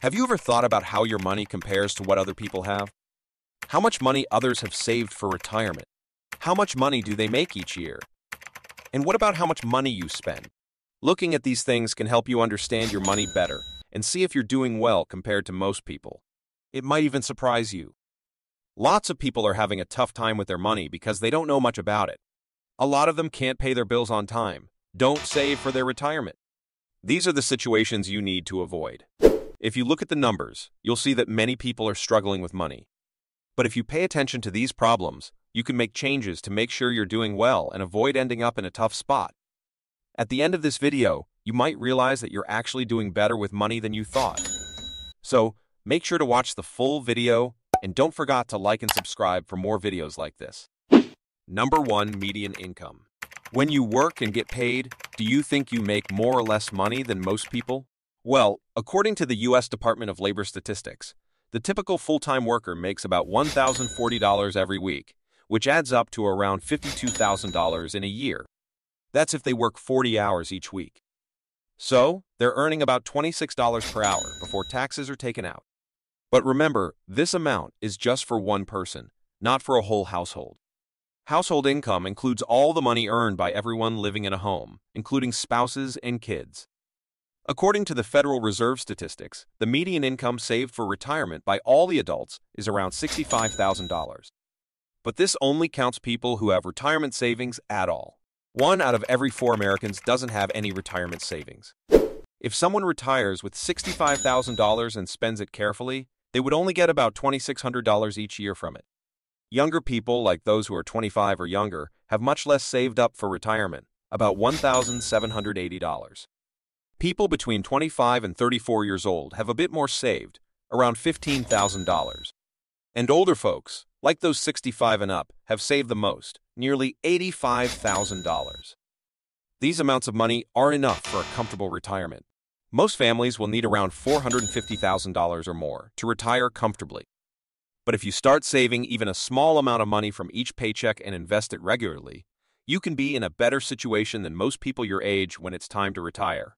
Have you ever thought about how your money compares to what other people have? How much money others have saved for retirement? How much money do they make each year? And what about how much money you spend? Looking at these things can help you understand your money better and see if you're doing well compared to most people. It might even surprise you. Lots of people are having a tough time with their money because they don't know much about it. A lot of them can't pay their bills on time, don't save for their retirement. These are the situations you need to avoid. If you look at the numbers, you'll see that many people are struggling with money. But if you pay attention to these problems, you can make changes to make sure you're doing well and avoid ending up in a tough spot. At the end of this video, you might realize that you're actually doing better with money than you thought. So, make sure to watch the full video and don't forget to like and subscribe for more videos like this. Number 1. Median income. When you work and get paid, do you think you make more or less money than most people? Well, according to the U.S. Department of Labor Statistics, the typical full-time worker makes about $1,040 every week, which adds up to around $52,000 in a year. That's if they work 40 hours each week. So, they're earning about $26 per hour before taxes are taken out. But remember, this amount is just for one person, not for a whole household. Household income includes all the money earned by everyone living in a home, including spouses and kids. According to the Federal Reserve statistics, the median income saved for retirement by all the adults is around $65,000. But this only counts people who have retirement savings at all. 1 out of every 4 Americans doesn't have any retirement savings. If someone retires with $65,000 and spends it carefully, they would only get about $2,600 each year from it. Younger people, like those who are 25 or younger, have much less saved up for retirement, about $1,780. People between 25 and 34 years old have a bit more saved, around $15,000. And older folks, like those 65 and up, have saved the most, nearly $85,000. These amounts of money are enough for a comfortable retirement. Most families will need around $450,000 or more to retire comfortably. But if you start saving even a small amount of money from each paycheck and invest it regularly, you can be in a better situation than most people your age when it's time to retire.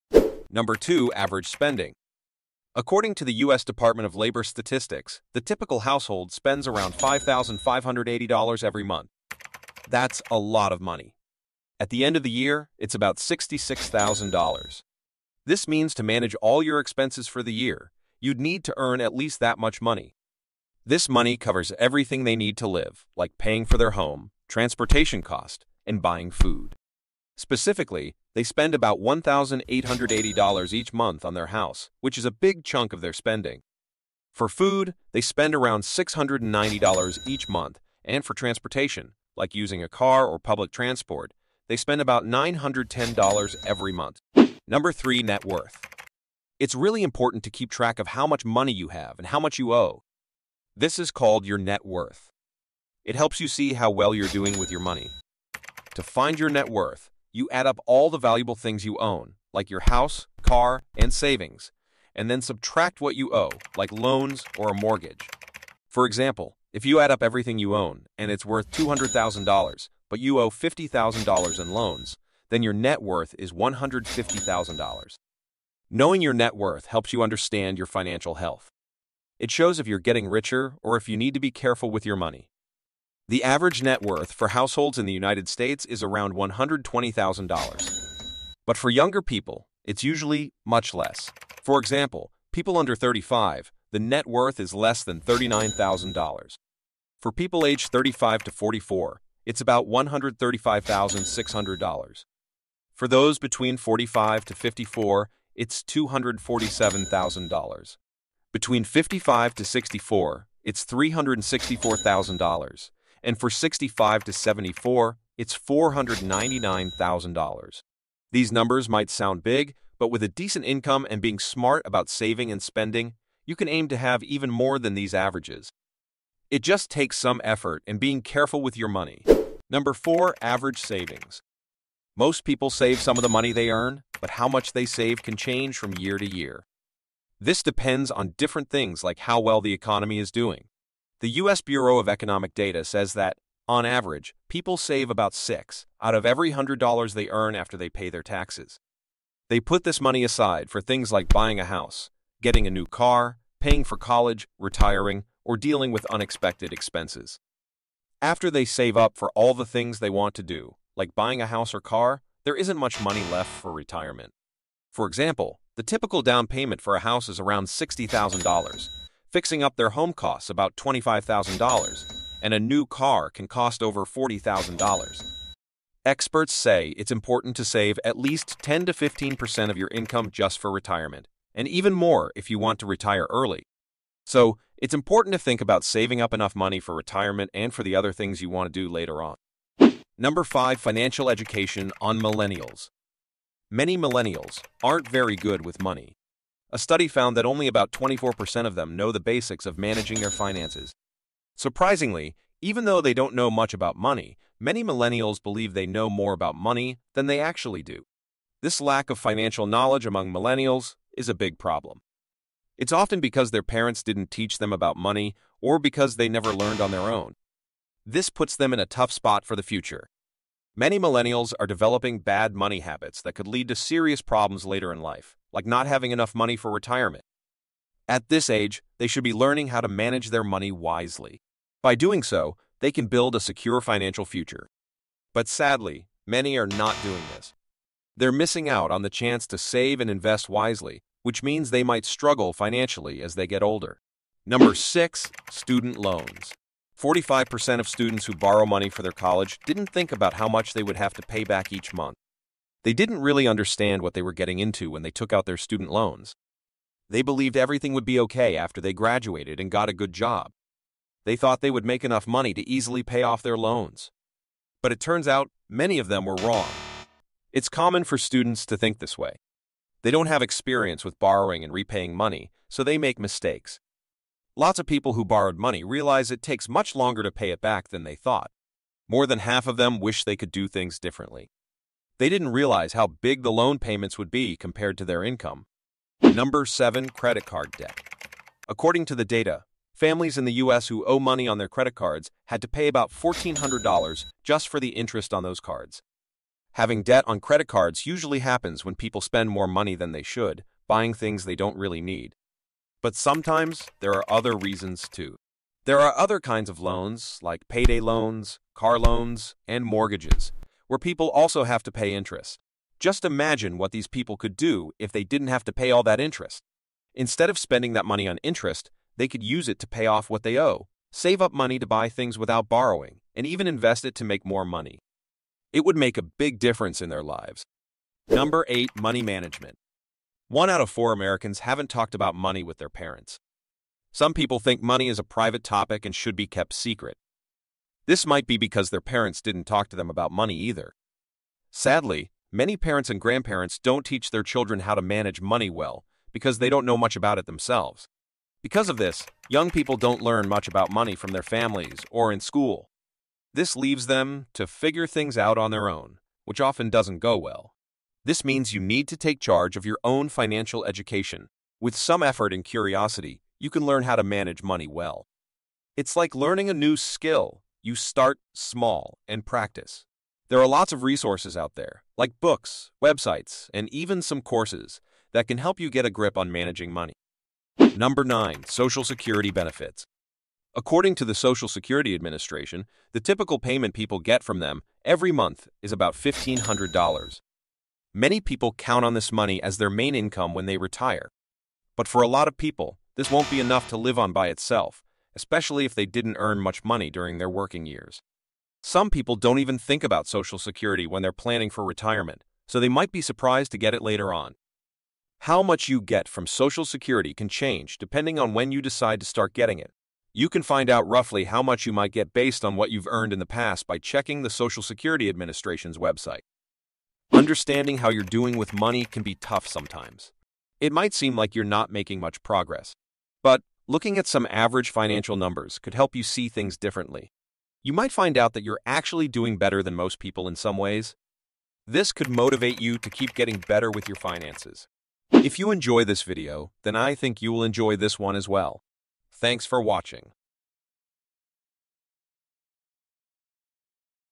Number 2. Average spending. According to the U.S. Department of Labor Statistics, the typical household spends around $5,580 every month. That's a lot of money. At the end of the year, it's about $66,000. This means to manage all your expenses for the year, you'd need to earn at least that much money. This money covers everything they need to live, like paying for their home, transportation cost, and buying food. Specifically, they spend about $1,880 each month on their house, which is a big chunk of their spending. For food, they spend around $690 each month, and for transportation, like using a car or public transport, they spend about $910 every month. Number 3. Net worth. It's really important to keep track of how much money you have and how much you owe. This is called your net worth. It helps you see how well you're doing with your money. To find your net worth, you add up all the valuable things you own, like your house, car, and savings, and then subtract what you owe, like loans or a mortgage. For example, if you add up everything you own and it's worth $200,000, but you owe $50,000 in loans, then your net worth is $150,000. Knowing your net worth helps you understand your financial health. It shows if you're getting richer or if you need to be careful with your money. The average net worth for households in the United States is around $120,000. But for younger people, it's usually much less. For example, people under 35, the net worth is less than $39,000. For people aged 35 to 44, it's about $135,600. For those between 45 to 54, it's $247,000. Between 55 to 64, it's $364,000. And for 65 to 74, it's $499,000. These numbers might sound big, but with a decent income and being smart about saving and spending, you can aim to have even more than these averages. It just takes some effort and being careful with your money. Number 4. Average savings. Most people save some of the money they earn, but how much they save can change from year to year. This depends on different things like how well the economy is doing. The U.S. Bureau of Economic Data says that, on average, people save about $6 out of every $100 they earn after they pay their taxes. They put this money aside for things like buying a house, getting a new car, paying for college, retiring, or dealing with unexpected expenses. After they save up for all the things they want to do, like buying a house or car, there isn't much money left for retirement. For example, the typical down payment for a house is around $60,000. Fixing up their home costs about $25,000, and a new car can cost over $40,000. Experts say it's important to save at least 10 to 15% of your income just for retirement, and even more if you want to retire early. So, it's important to think about saving up enough money for retirement and for the other things you want to do later on. Number 5. Financial education on millennials. Many millennials aren't very good with money. A study found that only about 24% of them know the basics of managing their finances. Surprisingly, even though they don't know much about money, many millennials believe they know more about money than they actually do. This lack of financial knowledge among millennials is a big problem. It's often because their parents didn't teach them about money or because they never learned on their own. This puts them in a tough spot for the future. Many millennials are developing bad money habits that could lead to serious problems later in life, like not having enough money for retirement. At this age, they should be learning how to manage their money wisely. By doing so, they can build a secure financial future. But sadly, many are not doing this. They're missing out on the chance to save and invest wisely, which means they might struggle financially as they get older. Number 6. Student loans. 45% of students who borrow money for their college didn't think about how much they would have to pay back each month. They didn't really understand what they were getting into when they took out their student loans. They believed everything would be okay after they graduated and got a good job. They thought they would make enough money to easily pay off their loans. But it turns out many of them were wrong. It's common for students to think this way. They don't have experience with borrowing and repaying money, so they make mistakes. Lots of people who borrowed money realize it takes much longer to pay it back than they thought. More than half of them wish they could do things differently. They didn't realize how big the loan payments would be compared to their income. Number 7. Credit card debt. According to the data, families in the U.S. who owe money on their credit cards had to pay about $1,400 just for the interest on those cards. Having debt on credit cards usually happens when people spend more money than they should, buying things they don't really need. But sometimes there are other reasons too. There are other kinds of loans, like payday loans, car loans, and mortgages, where people also have to pay interest. Just imagine what these people could do if they didn't have to pay all that interest. Instead of spending that money on interest, they could use it to pay off what they owe, save up money to buy things without borrowing, and even invest it to make more money. It would make a big difference in their lives. Number 8. Money management. 1 out of 4 Americans haven't talked about money with their parents. Some people think money is a private topic and should be kept secret. This might be because their parents didn't talk to them about money either. Sadly, many parents and grandparents don't teach their children how to manage money well because they don't know much about it themselves. Because of this, young people don't learn much about money from their families or in school. This leaves them to figure things out on their own, which often doesn't go well. This means you need to take charge of your own financial education. With some effort and curiosity, you can learn how to manage money well. It's like learning a new skill. You start small and practice. There are lots of resources out there, like books, websites, and even some courses that can help you get a grip on managing money. Number 9. Social Security benefits. According to the Social Security Administration, the typical payment people get from them every month is about $1,500. Many people count on this money as their main income when they retire. But for a lot of people, this won't be enough to live on by itself, especially if they didn't earn much money during their working years. Some people don't even think about Social Security when they're planning for retirement, so they might be surprised to get it later on. How much you get from Social Security can change depending on when you decide to start getting it. You can find out roughly how much you might get based on what you've earned in the past by checking the Social Security Administration's website. Understanding how you're doing with money can be tough sometimes. It might seem like you're not making much progress, but looking at some average financial numbers could help you see things differently. You might find out that you're actually doing better than most people in some ways. This could motivate you to keep getting better with your finances. If you enjoy this video, then I think you will enjoy this one as well. Thanks for watching.